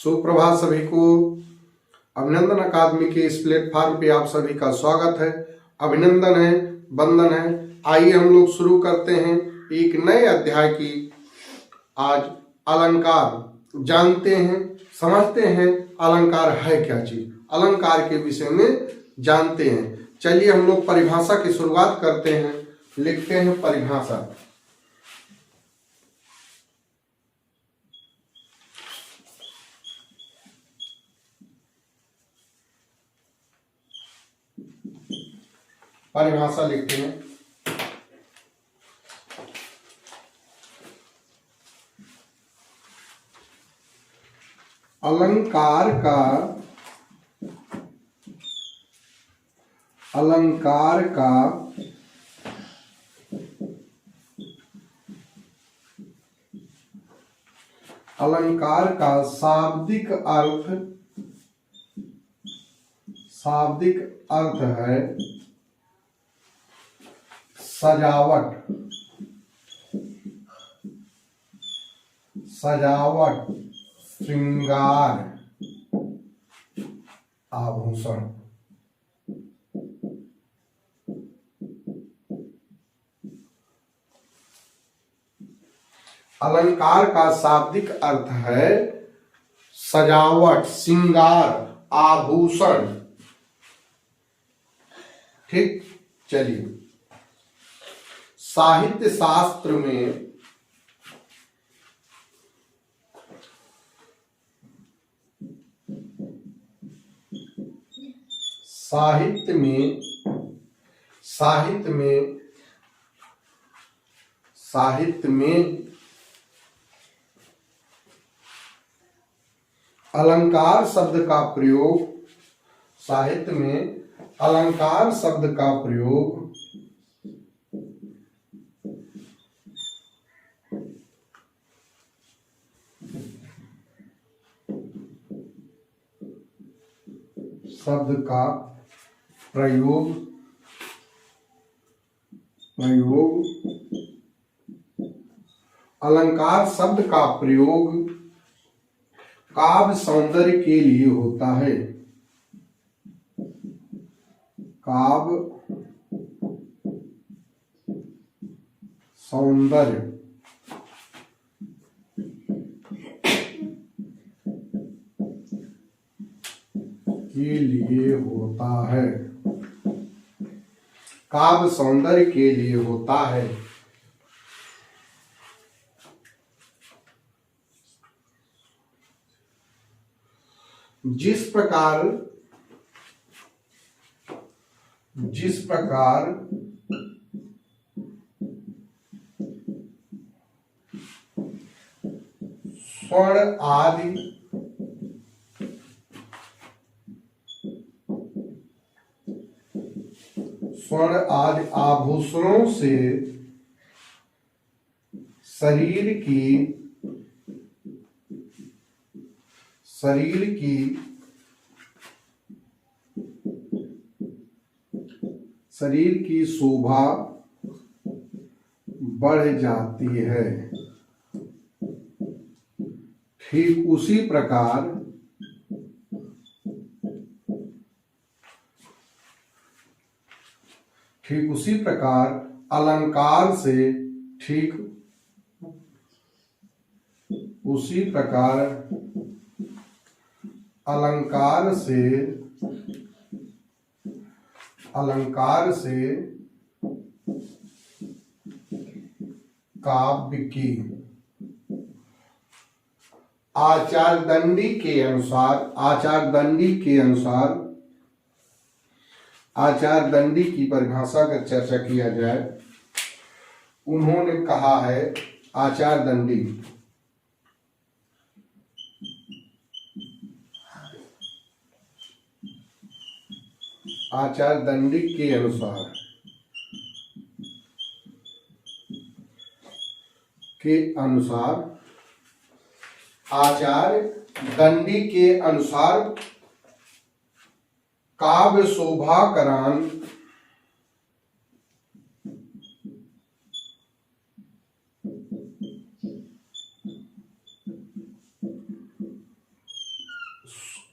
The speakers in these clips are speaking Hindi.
सुप्रभात सभी को। अभिनंदन अकादमी के इस प्लेटफॉर्म पे आप सभी का स्वागत है। अभिनंदन है, वंदन है। आइए हम लोग शुरू करते हैं एक नए अध्याय की। आज अलंकार जानते हैं, समझते हैं अलंकार है क्या चीज, अलंकार के विषय में जानते हैं। चलिए हम लोग परिभाषा की शुरुआत करते हैं। लिखते हैं परिभाषा। परिभाषा लिखते हैं। अलंकार का शाब्दिक अर्थ है सजावट, श्रृंगार, आभूषण। अलंकार का शाब्दिक अर्थ है सजावट, श्रृंगार, आभूषण। ठीक, चलिए। साहित्य शास्त्र में अलंकार शब्द का प्रयोग, साहित्य में अलंकार शब्द का प्रयोग अलंकार शब्द का प्रयोग काव्य सौंदर्य के लिए होता है। काव्य सौंदर्य के लिए होता है। काव्य सौंदर्य के लिए होता है। जिस प्रकार स्वर्ण आदि आभूषणों से शरीर की शोभा बढ़ जाती है। ठीक उसी प्रकार अलंकार से काव्य की आचार दंडी की परिभाषा का चर्चा किया जाए। उन्होंने कहा है आचार दंडी के अनुसार काव्य शोभाकरण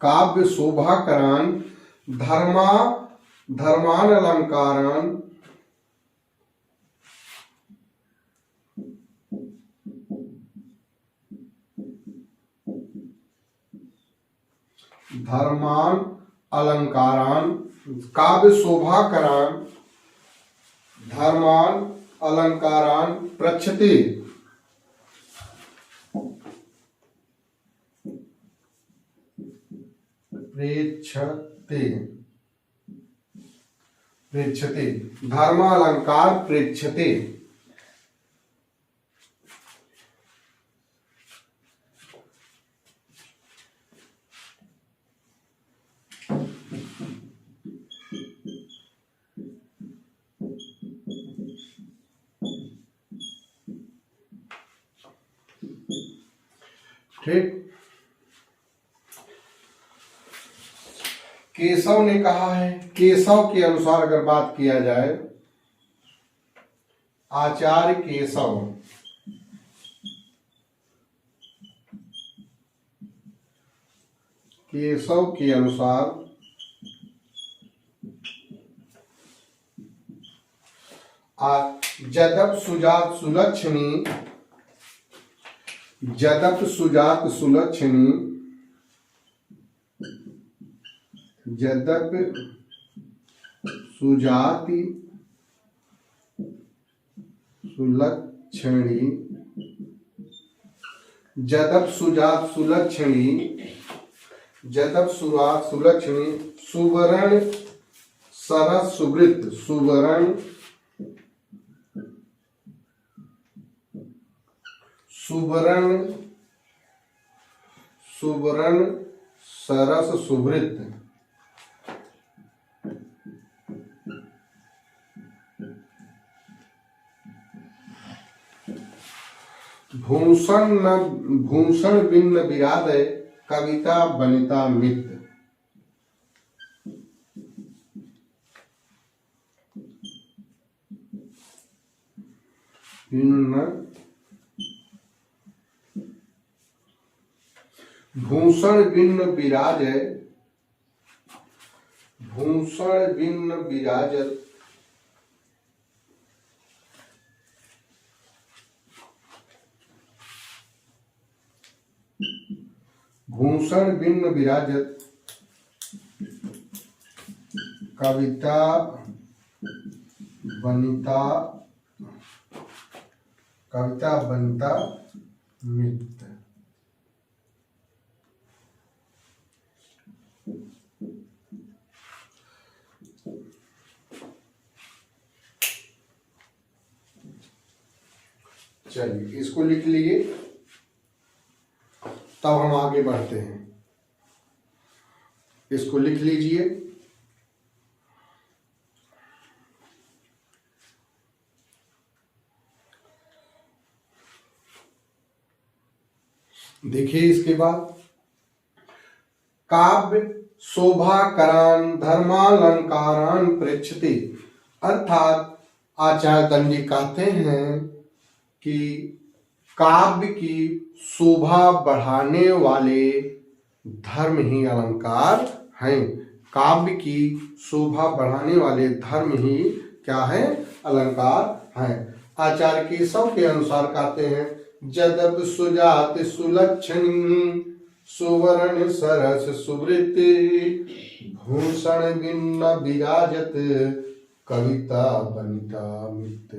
काव्य शोभाकरान धर्मान अलंकारान धर्मान अलंकारान काव्य शोभाकरान धर्मान अलंकारान प्रच्छते प्रेक्षते धर्मालंकार प्रेक्षते। ठीक। केशव ने कहा है, केशव के अनुसार अगर बात किया जाए, आचार्य केशव के अनुसार जदप सुजात सुलक्षणी जदप सुजात सुलक्षणी जदप सुजाति सुलक्षणी जदप सुजात सुलक्षणी जदप सुजात सुलक्षणी सुवर्ण सरस सुवृत्त सुवर्ण सरस सुवृत्त भूषण बिन्न विरादय कविता बनिता मित्र। भूषण बिन्न विराजय भूषण बिन्न विराजत भूषण बिन्न विराजत कविता बनिता मित्र। चलिए इसको लिख लिए, तब हम आगे बढ़ते हैं। इसको लिख लीजिए। देखिए इसके बाद काव्य शोभाकरान धर्मालंकारान प्रेक्षते, अर्थात आचार्य दंडी कहते हैं कि काव्य की शोभा बढ़ाने वाले धर्म ही अलंकार हैं। काव्य की शोभा बढ़ाने वाले धर्म ही क्या है? अलंकार हैं। आचार्य केशव के अनुसार कहते हैं जदप सुजात सुलक्षणी सुवर्ण सरस सुवृत्ति भूषण बिन्न विराजत कविता बनिता मित्र।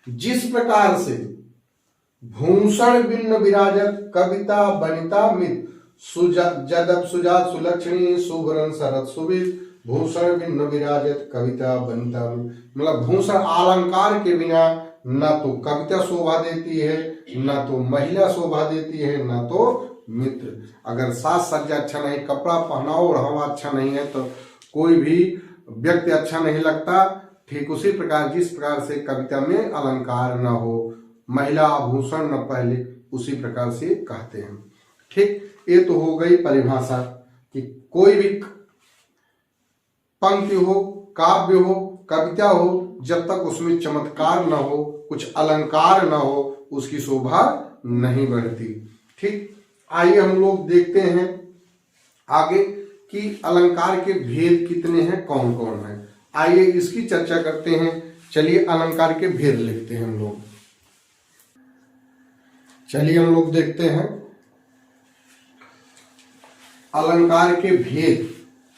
जिस प्रकार से भूषण बिन्न विराजत कविता बनिता मित्र जदप सुजात सुलक्षणी सुवर्ण सरस सुवृत्ति भूषण बिन्न विराजत कविता बनिता मित्र, मतलब भूषण अलंकार के बिना न तो कविता शोभा देती है, न तो महिला शोभा देती है, न तो मित्र। अगर साज सज्जा अच्छा नहीं, कपड़ा पहनाओ ओढ़ावा अच्छा नहीं है तो कोई भी व्यक्ति अच्छा नहीं लगता। ठीक उसी प्रकार जिस प्रकार से कविता में अलंकार न हो, महिला आभूषण न पहले, उसी प्रकार से कहते हैं। ठीक, ये तो हो गई परिभाषा कि कोई भी पंक्ति हो, काव्य हो, कविता हो, जब तक उसमें चमत्कार न हो, कुछ अलंकार न हो, उसकी शोभा नहीं बढ़ती। ठीक, आइए हम लोग देखते हैं आगे कि अलंकार के भेद कितने हैं, कौन कौन है, आइए इसकी चर्चा करते हैं। चलिए अलंकार के भेद लिखते हैं हम लोग। चलिए हम लोग देखते हैं अलंकार के भेद।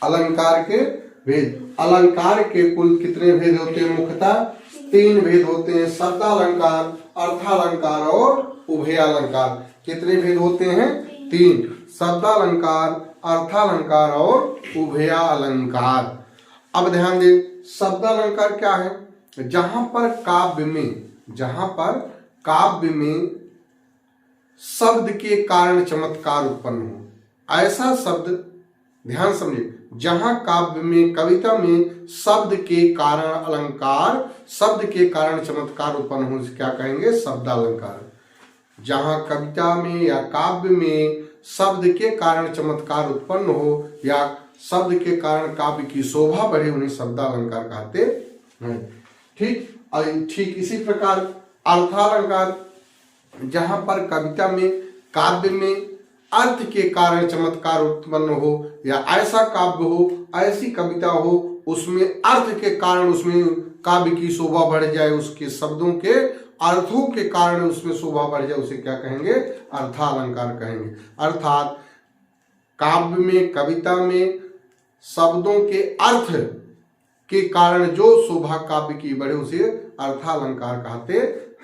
अलंकार के भेद, अलंकार के कुल कितने भेद होते हैं, मुख्यतः 3 भेद होते हैं, शब्दालंकार, अर्थालंकार और उभयालंकार। कितने भेद होते हैं, 3, शब्दालंकार, अर्थालंकार और उभयालंकार। अब ध्यान दें, शब्दालंकार क्या है, जहां पर काव्य में शब्द के कारण चमत्कार उत्पन्न हो, ऐसा शब्द, ध्यान समझिए, जहां काव्य में, कविता में शब्द के कारण अलंकार, शब्द के कारण चमत्कार उत्पन्न हो, क्या कहेंगे, शब्दालंकार। जहां कविता में या काव्य में शब्द के कारण चमत्कार उत्पन्न हो या शब्द के कारण काव्य की शोभा बढ़े, उन्हें शब्दालंकार कहते हैं। ठीक इसी प्रकार अर्थालंकार, जहां पर कविता में, काव्य में अर्थ के कारण चमत्कार उत्पन्न हो या ऐसा काव्य हो, ऐसी कविता हो, उसमें अर्थ के कारण उसमें काव्य की शोभा बढ़ जाए, उसके शब्दों के अर्थों के कारण उसमें शोभा बढ़ जाए, उसे क्या कहेंगे, अर्थालंकार कहेंगे। अर्थात काव्य में, कविता में शब्दों के अर्थ के कारण जो शोभा काव्य की बढ़े, उसे अर्थालंकार कहते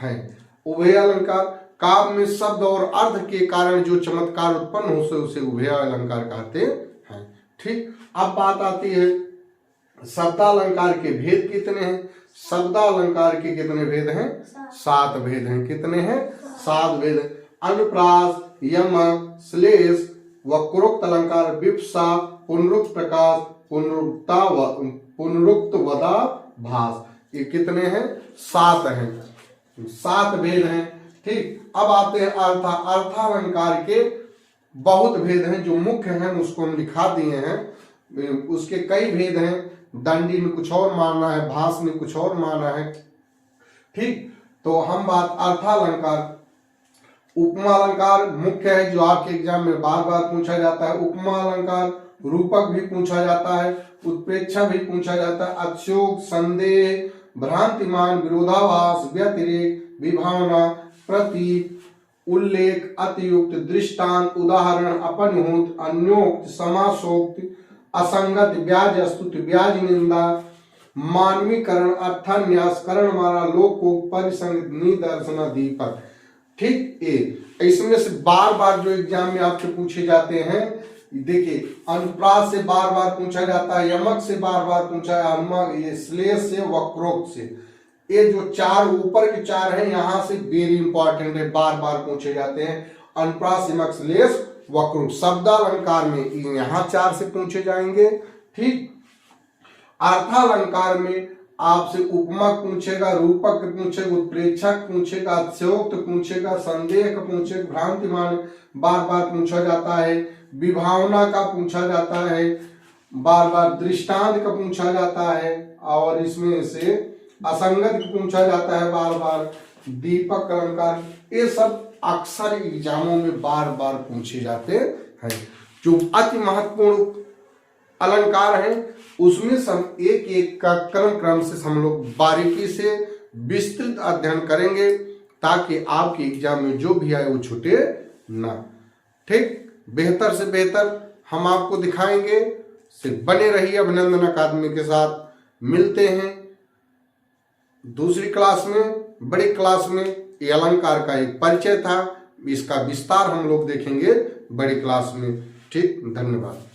हैं। उभयालंकार, काव्य में शब्द और अर्थ के कारण जो चमत्कार उत्पन्न हो, उसे उभयालंकार कहते हैं। ठीक, अब बात आती है शब्दालंकार के भेद कितने हैं। शब्दालंकार के कितने भेद हैं, 7 भेद हैं। कितने हैं, 7 भेद। अनुप्रास, यमक, श्लेष, वक्रोक्त अलंकार, विप्सा, पुनरुक्त प्रकाश, पुनरुक्त वदाभास। ये कितने हैं, 7 हैं, 7 भेद हैं। ठीक, अब आते हैं अर्थालंकार के बहुत भेद हैं, जो मुख्य हैं उसको हम लिखा दिए हैं। उसके कई भेद हैं, दंडी में कुछ और मानना है, भास में कुछ और मानना है। ठीक, तो हम बात अर्थालंकार। उपमा अलंकार मुख्य है, जो आपके एग्जाम में बार बार पूछा जाता है। उपमा अलंकार, रूपक भी पूछा जाता है, उत्प्रेक्षा भी पूछा जाता है। अतिशयोक्ति, संदेह, भ्रांतिमान, विरोधाभास, व्यतिरेक, विभावना, प्रतीक, उल्लेख, अतियुक्त, दृष्टांत, उदाहरण, अपन्युक्त, अन्योक्त, समासोक्त, असंगत, ब्याज स्तुति, ब्याज निंदा, मानवीकरण, अर्थान्यास, करणमाला, लोकोक्त, परिसंग, निदर्शन, दीपक। ठीक, इसमें से बार बार जो एग्जाम में आपसे पूछे जाते हैं, देखिए अनुप्रास से बार बार पूछा जाता है, यमक से बार बार पूछा है, ये श्लेष से, वक्रोक्त से। ये जो 4 ऊपर के 4 हैं, यहां से वेरी इंपॉर्टेंट है, बार बार पूछे जाते हैं। अनुप्रास, यमक, श्लेष, वक्रोक्त। शब्दालंकार में यहाँ 4 से पूछे जाएंगे। ठीक, अर्थालंकार में आपसे उपमा पूछेगा, रूपक पूछेगा, उत्प्रेक्षक पूछेगा, अतिशयोक्त पूछेगा, संदेह का पूछेगा, भ्रांतिमान बार बार पूछा जाता है, विभावना का पूछा जाता है, बार बार दृष्टांत का पूछा जाता है, और इसमें से असंगत पूछा जाता है बार बार, दीपक अलंकार। ये सब अक्सर एग्जामों में बार बार पूछे जाते हैं। जो अति महत्वपूर्ण अलंकार हैं, उसमें हम एक एक का क्रम से हम लोग बारीकी से विस्तृत अध्ययन करेंगे, ताकि आपके एग्जाम में जो भी आए वो छूटे ना। ठीक, बेहतर से बेहतर हम आपको दिखाएंगे। सिर्फ बने रहिए अभिनंदन अकादमी के साथ। मिलते हैं दूसरी क्लास में, बड़ी क्लास में। ये अलंकार का एक परिचय था, इसका विस्तार हम लोग देखेंगे बड़ी क्लास में। ठीक, धन्यवाद।